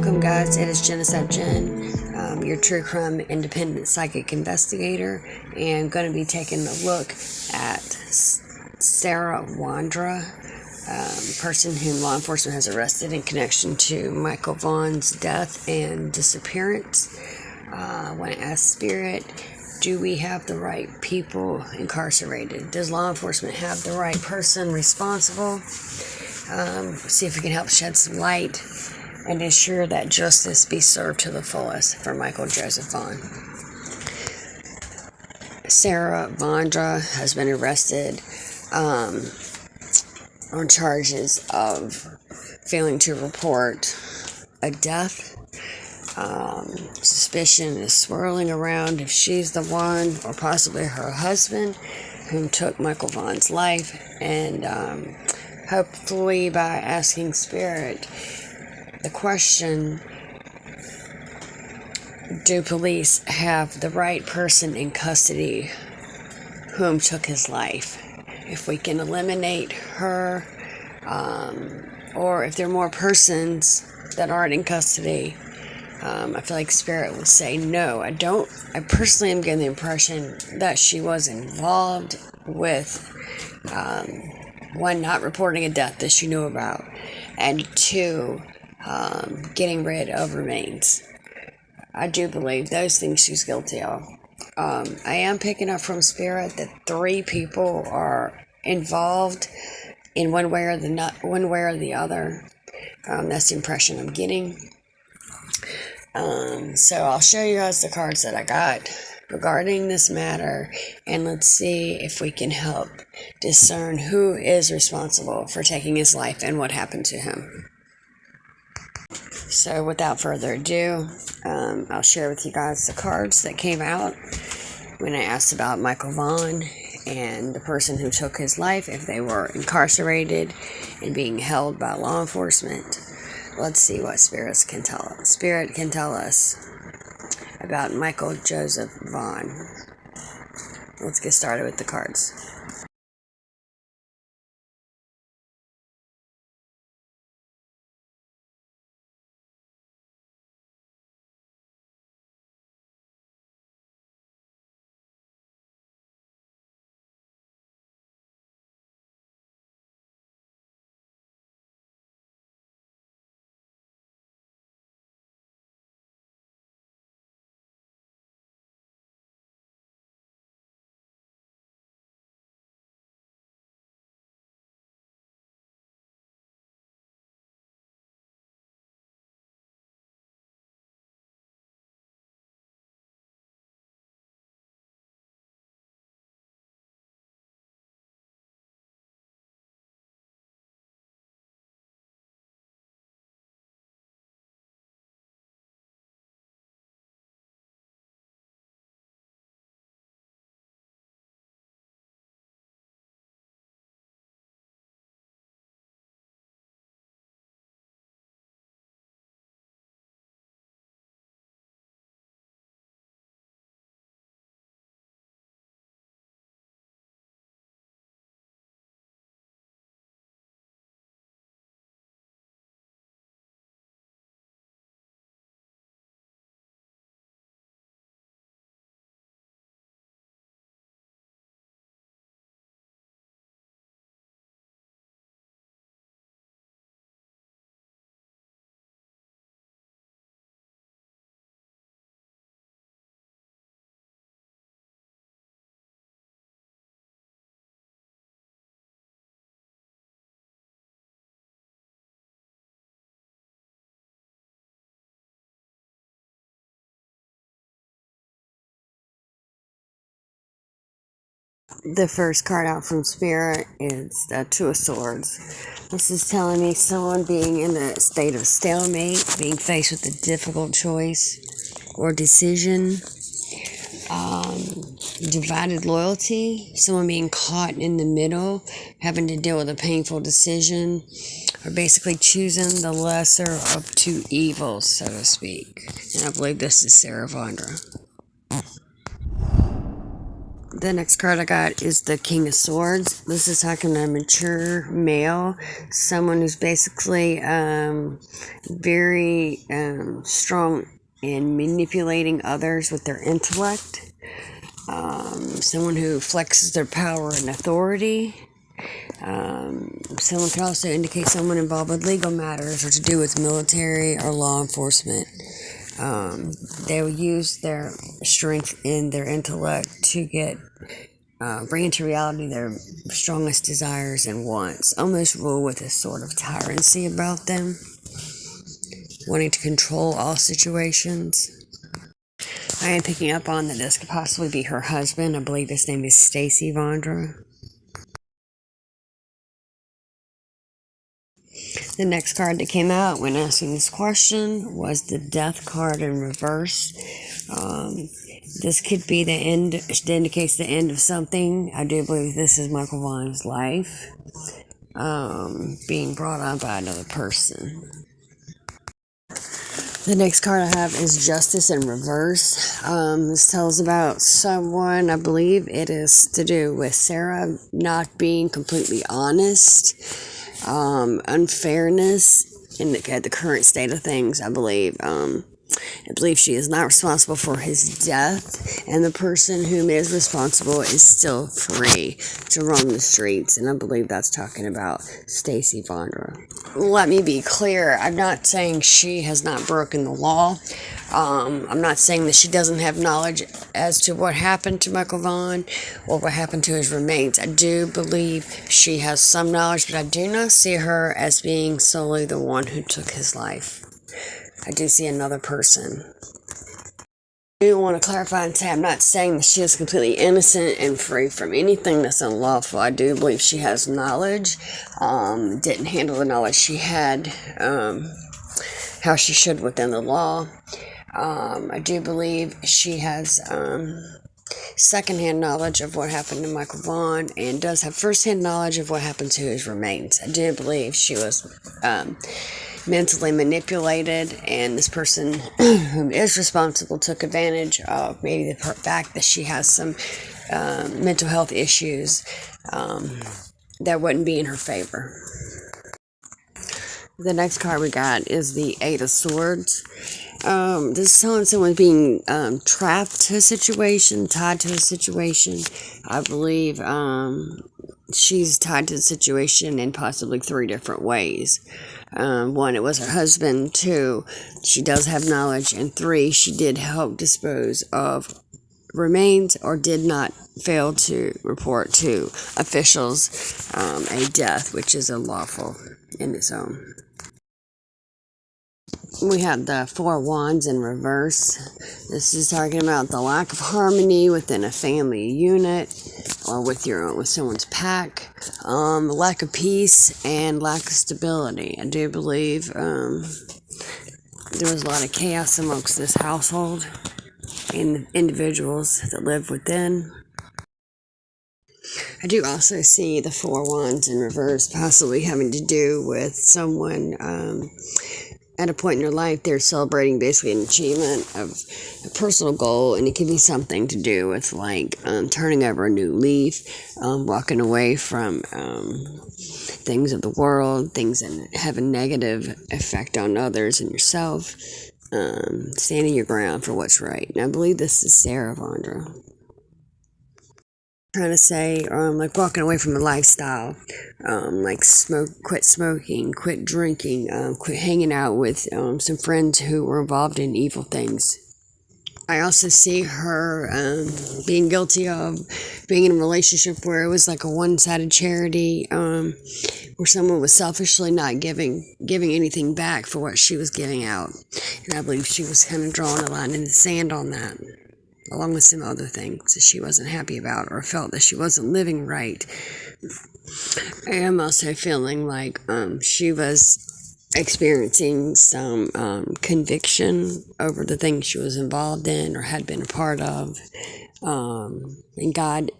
Welcome, guys. It is JENN-Psychic Jen, your true crime independent psychic investigator, and going to be taking a look at Sarah Wandra, person whom law enforcement has arrested in connection to Michael Vaughan's death and disappearance. I want to ask Spirit, do we have the right people incarcerated? Does law enforcement have the right person responsible? See if we can help shed some light and ensure that justice be served to the fullest for Michael Joseph Vaughan. Sarah Wandra has been arrested on charges of failing to report a death. Suspicion is swirling around if she's the one, or possibly her husband, whom took Michael Vaughan's life, and hopefully by asking Spirit the question, do police have the right person in custody whom took his life? If we can eliminate her, or if there are more persons that aren't in custody, I feel like Spirit will say no. I personally am getting the impression that she was involved with, one, not reporting a death that she knew about, and two, getting rid of remains. I do believe those things she's guilty of. I am picking up from Spirit that 3 people are involved in one way or the other. That's the impression I'm getting. So I'll show you guys the cards that I got regarding this matter, and let's see if we can help discern who is responsible for taking his life and what happened to him. So without further ado, I'll share with you guys the cards that came out when I asked about Michael Vaughan and the person who took his life, if they were incarcerated and being held by law enforcement. Let's see what Spirit can tell us. Spirit can tell us about Michael Joseph Vaughan. Let's get started with the cards. The first card out from Spirit is the 2 of Swords. This is telling me someone being in a state of stalemate, being faced with a difficult choice or decision, divided loyalty, someone being caught in the middle, having to deal with a painful decision, or basically choosing the lesser of 2 evils, so to speak. And I believe this is Sarah Wandra. The next card I got is the King of Swords. This is talking to a mature male, someone who's basically very strong in manipulating others with their intellect. Someone who flexes their power and authority. Someone could also indicate someone involved with legal matters or to do with military or law enforcement. They will use their strength in their intellect to bring into reality their strongest desires and wants. Almost rule with a sort of tyranny about them, wanting to control all situations. I am picking up on that this could possibly be her husband. I believe his name is Stacy Vondra. The next card that came out when asking this question was the Death card in reverse. This could be the end, it indicates the end of something. I do believe this is Michael Vaughan's life being brought on by another person. The next card I have is Justice in reverse. This tells about someone, I believe it is to do with Sarah not being completely honest. Unfairness at the current state of things, I believe. I believe she is not responsible for his death, and the person whom is responsible is still free to roam the streets, and I believe that's talking about Stacy Vondra. Let me be clear, I'm not saying she has not broken the law. I'm not saying that she doesn't have knowledge as to what happened to Michael Vaughan or what happened to his remains. I do believe she has some knowledge, but I do not see her as being solely the one who took his life. I do see another person. I do want to clarify and say I'm not saying that she is completely innocent and free from anything that's unlawful. I do believe she has knowledge, didn't handle the knowledge she had how she should within the law. I do believe she has secondhand knowledge of what happened to Michael Vaughan and does have firsthand knowledge of what happened to his remains. I do believe she was mentally manipulated, and this person who is responsible took advantage of maybe the fact that she has some mental health issues that wouldn't be in her favor. The next card we got is the Eight of Swords. This is telling someone being trapped to a situation, tied to a situation. I believe she's tied to the situation in possibly 3 different ways. 1, it was her husband. 2, she does have knowledge. And 3, she did help dispose of remains or did not fail to report to officials a death, which is unlawful in its own. We have the Four Wands in reverse. This is talking about the lack of harmony within a family unit or with someone's pack, lack of peace and lack of stability. I do believe there was a lot of chaos amongst this household and the individuals that live within. I do also see the Four Wands in reverse possibly having to do with someone at a point in their life, they're celebrating basically an achievement of a personal goal, and it could be something to do with turning over a new leaf, walking away from things of the world, things that have a negative effect on others and yourself, standing your ground for what's right. And I believe this is Sarah Vondra. Trying to say, walking away from a lifestyle, quit smoking, quit drinking, quit hanging out with some friends who were involved in evil things. I also see her being guilty of being in a relationship where it was like a one-sided charity, where someone was selfishly not giving anything back for what she was giving out. And I believe she was kind of drawing a line in the sand on that, along with some other things that she wasn't happy about or felt that she wasn't living right. I am also feeling like she was experiencing some conviction over the things she was involved in or had been a part of. And God,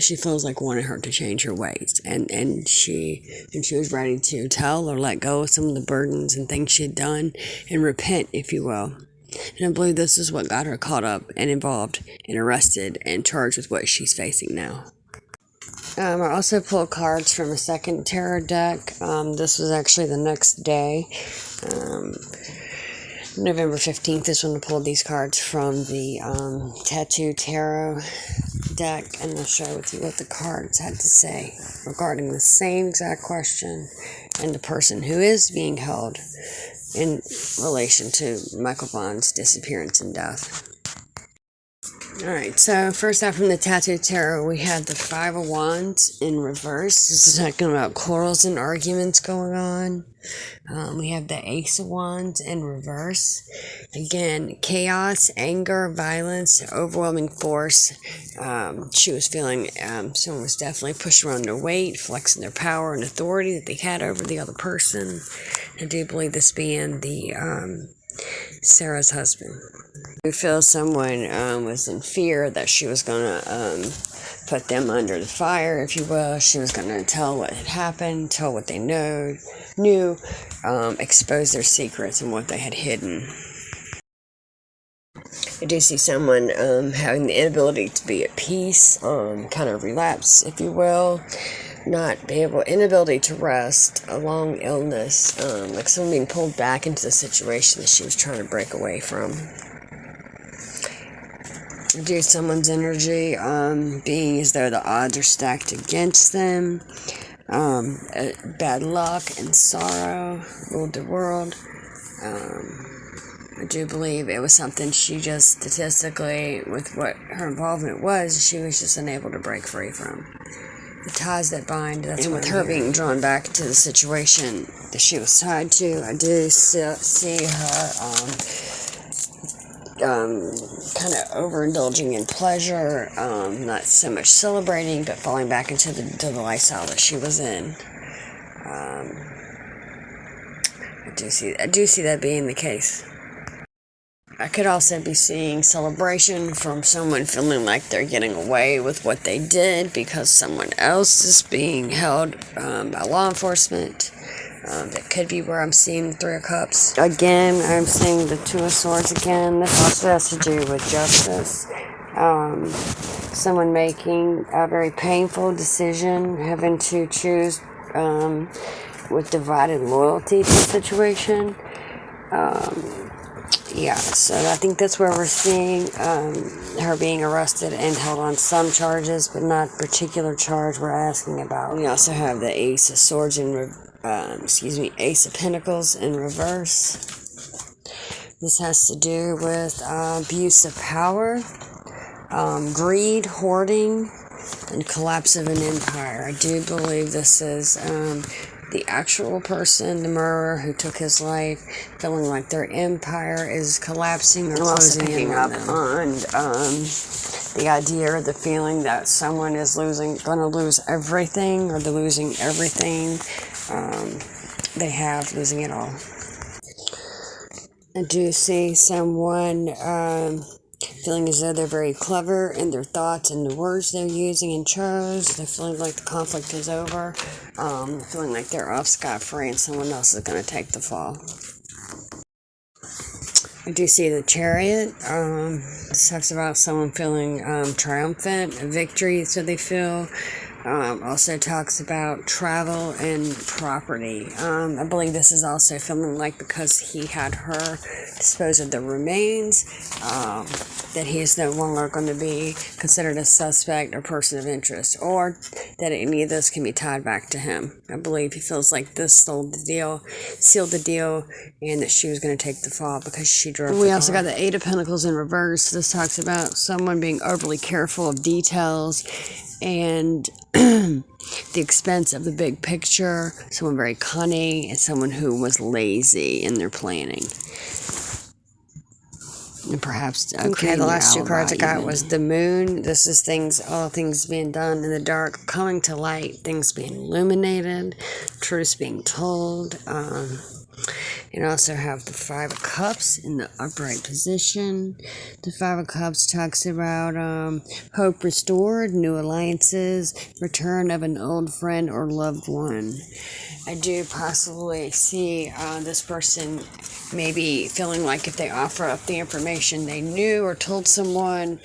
she feels like wanted her to change her ways. And she was ready to tell or let go of some of the burdens and things she had done and repent, if you will. And I believe this is what got her caught up and involved and arrested and charged with what she's facing now. I also pulled cards from a second tarot deck. This was actually the next day. November 15th is when I pulled these cards from the Tattoo Tarot deck, and I'll share with you what the cards had to say regarding the same exact question and the person who is being held in relation to Michael Vaughan's disappearance and death. Alright, so first out from the Tattoo Tarot, we had the Five of Wands in reverse. This is talking about quarrels and arguments going on. We have the Ace of Wands in reverse. Again, chaos, anger, violence, overwhelming force. She was feeling someone was definitely pushing around their weight, flexing their power and authority that they had over the other person. I do believe this being the Sarah's husband. We feel someone was in fear that she was going to put them under the fire, if you will. She was going to tell what had happened, tell what they knew, expose their secrets and what they had hidden. I do see someone having the inability to be at peace, kind of relapse, if you will. Inability to rest, a long illness, like someone being pulled back into the situation that she was trying to break away from. I do someone's energy being as though the odds are stacked against them. Bad luck and sorrow ruled the world. I do believe it was something she just statistically, with what her involvement was, she was just unable to break free from. The ties that bind, that's and with her being drawn back to the situation that she was tied to, I do see her kind of overindulging in pleasure, not so much celebrating, but falling back into the lifestyle that she was in. I do see that being the case. I could also be seeing celebration from someone feeling like they're getting away with what they did because someone else is being held by law enforcement. That could be where I'm seeing the Three of Cups. Again, I'm seeing the Two of Swords again. This also has to do with justice. Someone making a very painful decision, having to choose with divided loyalty to the situation. Yeah, so I think that's where we're seeing her being arrested and held on some charges, but not particular charge we're asking about. We also have the Ace of Swords Ace of Pentacles in reverse. This has to do with abuse of power, greed, hoarding, and collapse of an empire. I do believe this is the actual person, the murderer who took his life, feeling like their empire is collapsing or closing in on the idea or the feeling that someone is going to lose everything, or they're losing everything they have, losing it all. I do see someone feeling as though they're very clever in their thoughts and the words they're using and chose. They're feeling like the conflict is over. Feeling like they're off scot-free and someone else is going to take the fall. I do see the Chariot. This talks about someone feeling triumphant, a victory, so they feel. Also talks about travel and property. I believe this is also feeling like because he had her dispose of the remains, that he is no longer going to be considered a suspect or person of interest, or that any of this can be tied back to him. I believe he feels like this sealed the deal, and that she was going to take the fall because she drove. We also got the Eight of Pentacles in reverse. This talks about someone being overly careful of details and the expense of the big picture, someone very cunning, and someone who was lazy in their planning. And perhaps the last two cards I got was the Moon. This is all things being done in the dark, coming to light, things being illuminated, truths being told. And also have the Five of Cups in the upright position. The Five of Cups talks about hope restored, new alliances, return of an old friend or loved one. I do possibly see this person maybe feeling like if they offer up the information they knew or told someone,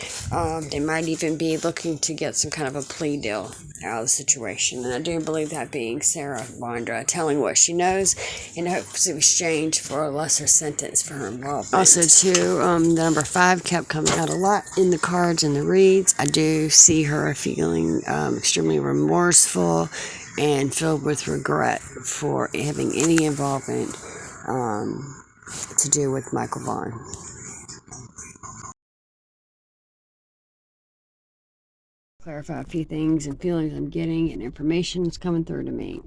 they might even be looking to get some kind of a plea deal out of the situation. And I do believe that being Sarah Wandra telling what she knows in hopes of exchange for a lesser sentence for her involvement. Also, too, the number 5 kept coming out a lot in the cards and the reads. I do see her feeling extremely remorseful and filled with regret for having any involvement to do with Michael Vaughan. Clarify a few things and feelings I'm getting and information is coming through to me.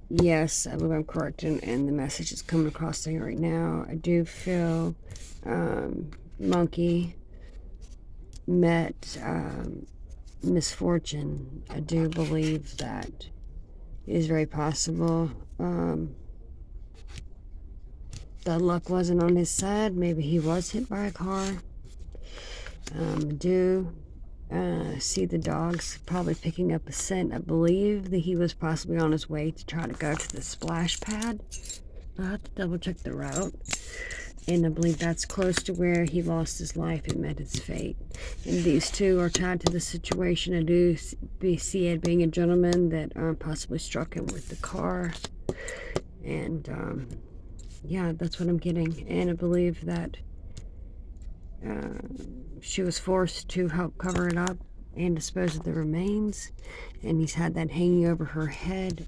Yes, I believe I'm correct, and the message is coming across to me right now. I do feel Monkey met misfortune. I do believe that is very possible. The luck wasn't on his side. Maybe he was hit by a car. I do see the dogs probably picking up a scent. I believe that he was possibly on his way to try to go to the splash pad. I'll have to double check the route. And I believe that's close to where he lost his life and met his fate. And these two are tied to the situation. I do see it being a gentleman that possibly struck him with the car. And yeah, that's what I'm getting. And I believe that she was forced to help cover it up and dispose of the remains. And he's had that hanging over her head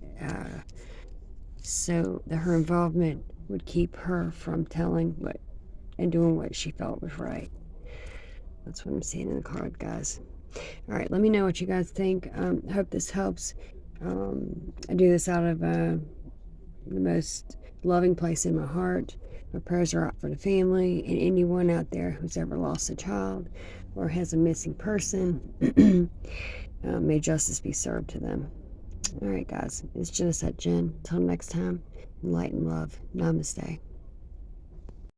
so that her involvement would keep her from telling what and doing what she felt was right. That's what I'm seeing in the card, guys. All right, let me know what you guys think. I hope this helps. I do this out of the most loving place in my heart. My prayers are out for the family and anyone out there who's ever lost a child or has a missing person. May justice be served to them. All right, guys. It's Genocide Jen. Until next time, light and love. Namaste.